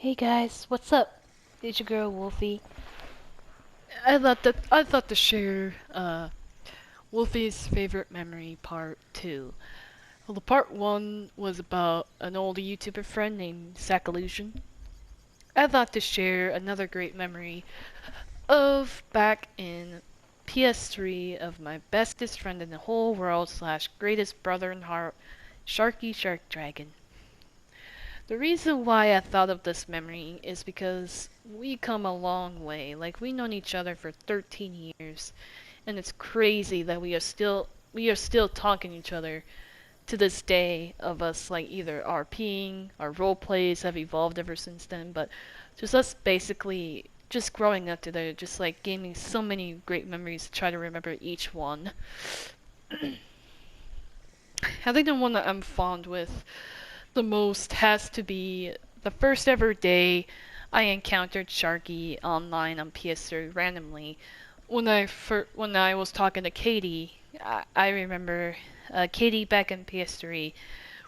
Hey guys, what's up? It's your girl Wolfy. I thought to share Wolfie's favorite memory part 2. Well, the part 1 was about an old YouTuber friend named Sacillusion. I thought to share another great memory of back in PS3 of my bestest friend in the whole world slash greatest brother in heart, Sharky Sharkdragon. The reason why I thought of this memory is because we come a long way. Like, we've known each other for 13 years, and it's crazy that we are still talking to each other to this day, of us like either RPing, our role plays have evolved ever since then, but just us basically just growing up together, just like gave me so many great memories to try to remember each one. I think the one that I'm fond with the most has to be the first ever day I encountered Sharky online on PS3 randomly. When I was talking to Katie, I remember Katie back in PS3.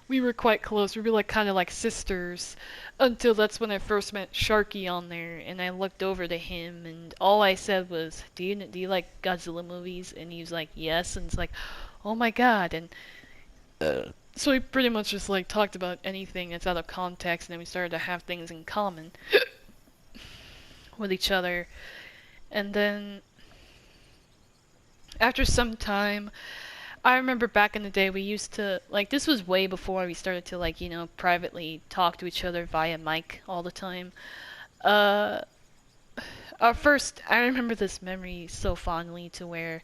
We were quite close. We were like kind of like sisters until that's when I first met Sharky on there, and I looked over to him, and all I said was, "Do you like Godzilla movies?" And he was like, "Yes," and it's like, "Oh my god!" And so we pretty much just like talked about anything that's out of context, and then we started to have things in common with each other. And then after some time, I remember back in the day we used to like this was way before we started to like, privately talk to each other via mic all the time. Uh first I remember this memory so fondly to where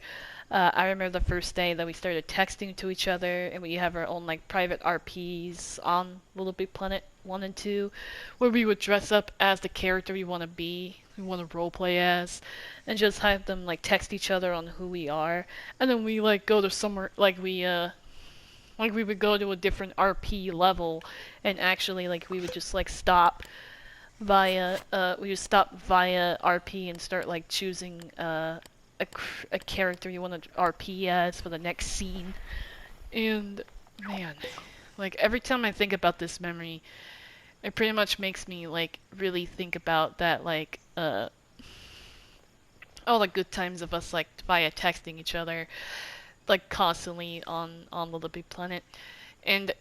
I remember the first day that we started texting to each other, and we have our own like private RPs on Little Big Planet 1 and 2, where we would dress up as the character we want to be, we want to roleplay as, and just have them like text each other on who we are, and then we like go to somewhere like we would go to a different RP level, and actually like we would just like stop we would stop via RP and start like choosing a character you want to RP as for the next scene. And man, like every time I think about this memory, it pretty much makes me like really think about that all the good times of us like via texting each other like constantly on Little Big Planet. And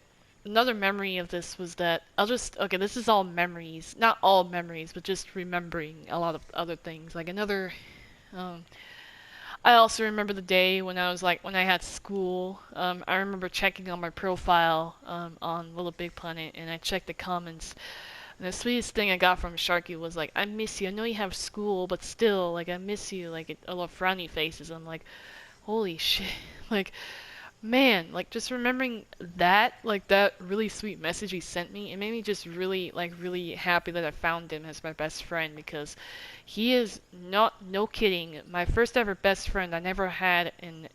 another memory of this was that okay, this is all memories, not all memories, but just remembering a lot of other things. Like another um, I also remember the day when I had school. I remember checking on my profile on Little Big Planet, and I checked the comments. And the sweetest thing I got from Sharky was like, "I miss you. I know you have school, but still, like, I miss you." Like a lot of frowny faces. I'm like, "Holy shit!" Like, man, like just remembering that, like that really sweet message he sent me, it made me just really happy that I found him as my best friend, because he is not, no kidding, my first ever best friend I never had in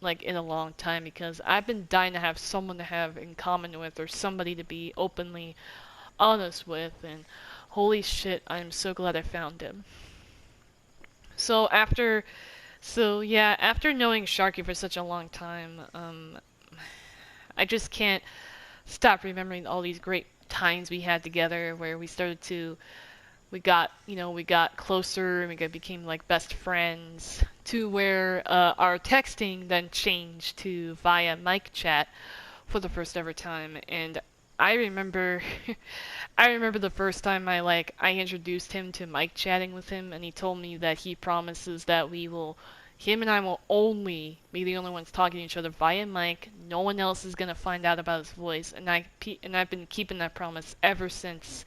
a long time, because I've been dying to have someone to have in common with, or somebody to be openly honest with, and holy shit, I'm so glad I found him. So after knowing Sharky for such a long time, I just can't stop remembering all these great times we had together, where we got closer, and became like best friends, to where our texting then changed to via mic chat for the first ever time. And I remember I remember the first time I introduced him to mic chatting with him, and he told me that he promises that him and I will only be the only ones talking to each other via mic. No one else is gonna find out about his voice, and I've been keeping that promise ever since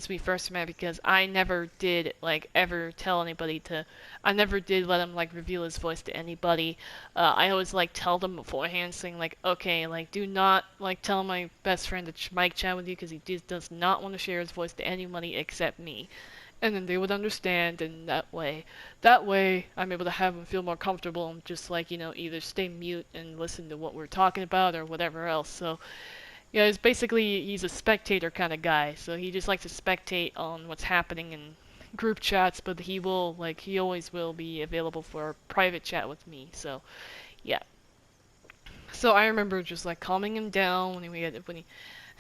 we first met, because I never did like ever tell anybody to. I never did let him like reveal his voice to anybody. I always like tell them beforehand, saying like, okay, like do not like tell my best friend to mic chat with you, because he does not want to share his voice to anybody except me. And then they would understand, and that way I'm able to have them feel more comfortable, and just like either stay mute and listen to what we're talking about or whatever else. So yeah, it's basically he's a spectator kind of guy, so he just likes to spectate on what's happening in group chats, but he always will be available for a private chat with me. So yeah. So I remember just like calming him down when he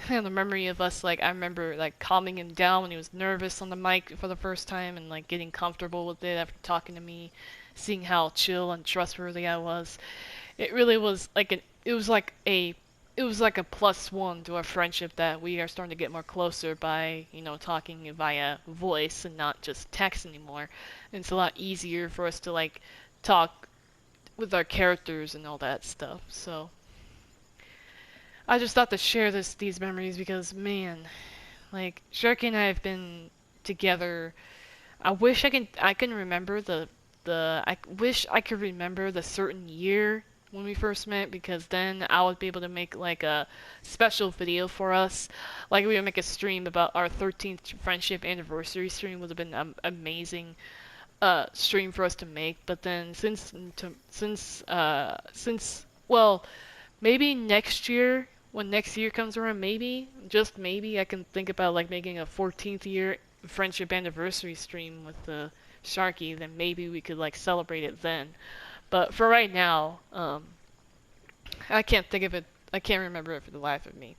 And the memory of us, like, I remember, like, calming him down when he was nervous on the mic for the first time and, like, getting comfortable with it after talking to me, seeing how chill and trustworthy I was. It really was like it was like a plus one to our friendship that we are starting to get more closer by, talking via voice and not just text anymore. And it's a lot easier for us to, like, talk with our characters and all that stuff. So I just thought to share these memories because, man, like, Sharky and I have been together. I can remember I wish I could remember the certain year when we first met, because then I would be able to make like a special video for us. Like, we would make a stream about our 13th friendship anniversary stream. Would have been an amazing stream for us to make. But then since well, maybe next year, when next year comes around, maybe, just maybe, I can think about like making a 14th year friendship anniversary stream with the Sharky. Then maybe we could like celebrate it then. But for right now, I can't think of it. I can't remember it for the life of me.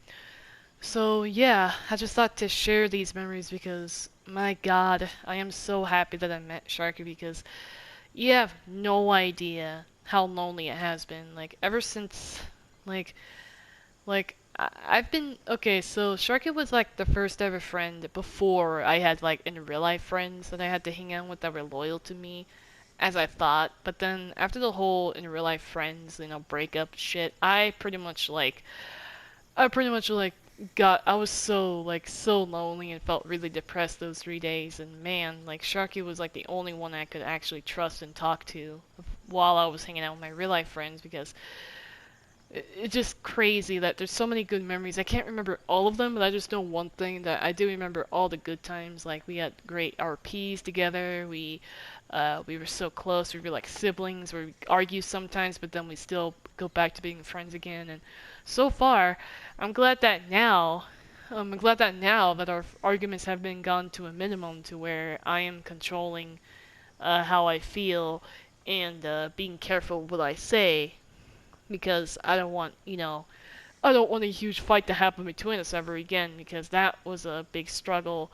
So yeah, I just thought to share these memories because, my God, I am so happy that I met Sharky, because you have no idea how lonely it has been. Like, ever since, like, I've been okay. So Sharky was like the first ever friend before I had like in real life friends that I had to hang out with that were loyal to me, as I thought. But then after the whole in real life friends, breakup shit, I pretty much like got I was so lonely and felt really depressed those 3 days. And man, like, Sharky was like the only one I could actually trust and talk to while I was hanging out with my real life friends, because it's just crazy that there's so many good memories. I can't remember all of them, but I just know one thing, that I do remember all the good times. Like, we had great RPs together. We were so close. We were like siblings. We argue sometimes, but then we still go back to being friends again. And so far, I'm glad that now, that our arguments have been gone to a minimum, to where I am controlling how I feel, and being careful what I say, because I don't want a huge fight to happen between us ever again, because that was a big struggle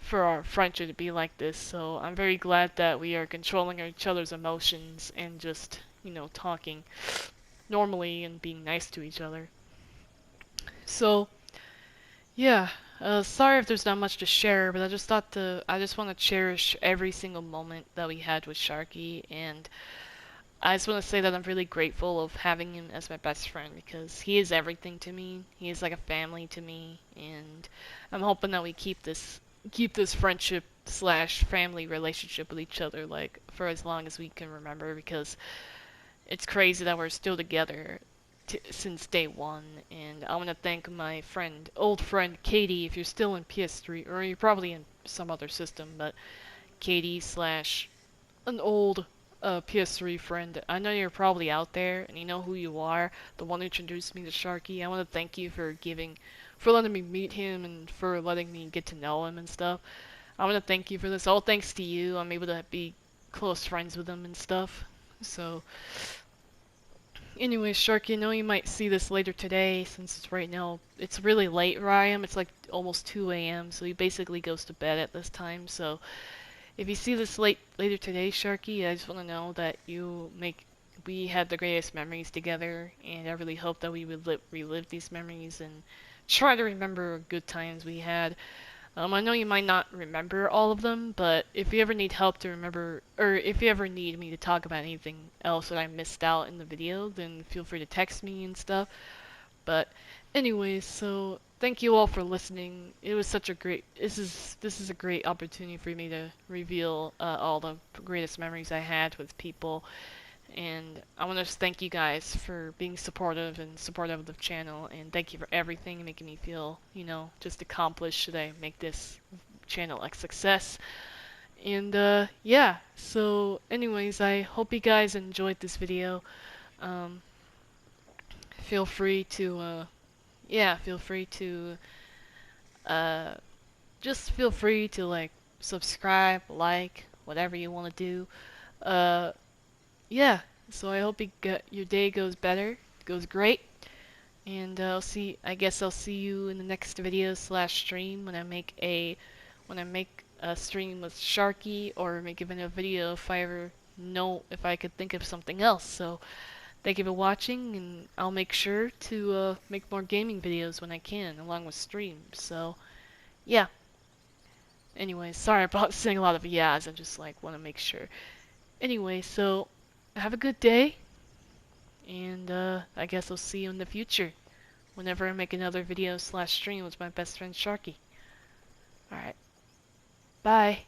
for our friendship to be like this. So I'm very glad that we are controlling each other's emotions and just, talking normally and being nice to each other. So, yeah, sorry if there's not much to share, but I just want to cherish every single moment that we had with Sharky. And I just want to say that I'm really grateful of having him as my best friend, because he is everything to me. He is like a family to me, and I'm hoping that we keep this friendship slash family relationship with each other, like, for as long as we can remember, because it's crazy that we're still together since day one. And I want to thank my old friend Katie, if you're still in PS3, or you're probably in some other system, but Katie slash an old PS3 friend. I know you're probably out there, and you know who you are. The one who introduced me to Sharky. I want to thank you for letting me meet him and for letting me get to know him and stuff. I want to thank you for this. All thanks to you, I'm able to be close friends with him and stuff. So, anyway, Sharky, I know you might see this later today, since right now it's really late where I am. It's like almost 2 a.m., so he basically goes to bed at this time. So, if you see this later today, Sharky, I just want to know that we had the greatest memories together, and I really hope that we would relive these memories and try to remember good times we had. I know you might not remember all of them, but if you ever need help to remember, or if you ever need me to talk about anything else that I missed out in the video, then feel free to text me and stuff. But anyways, so thank you all for listening. It was such a great. This is a great opportunity for me to reveal all the greatest memories I had with people, and I want to just thank you guys for being supportive and supportive of the channel, and thank you for everything, making me feel, just accomplished should I make this channel a success. And yeah. So anyways, I hope you guys enjoyed this video. Um, feel free to feel free to uh, just feel free to like subscribe, like, whatever you want to do. Uh, yeah. So I hope your day goes better, goes great, And I guess I'll see you in the next video slash stream when I make a stream with Sharky, or make even a video if I ever know if I could think of something else. So thank you for watching, and I'll make sure to make more gaming videos when I can, along with streams. So yeah. Anyway, sorry about saying a lot of yeahs. I just like want to make sure. Anyway, so have a good day, and I guess I'll see you in the future whenever I make another video slash stream with my best friend Sharky. Alright, bye.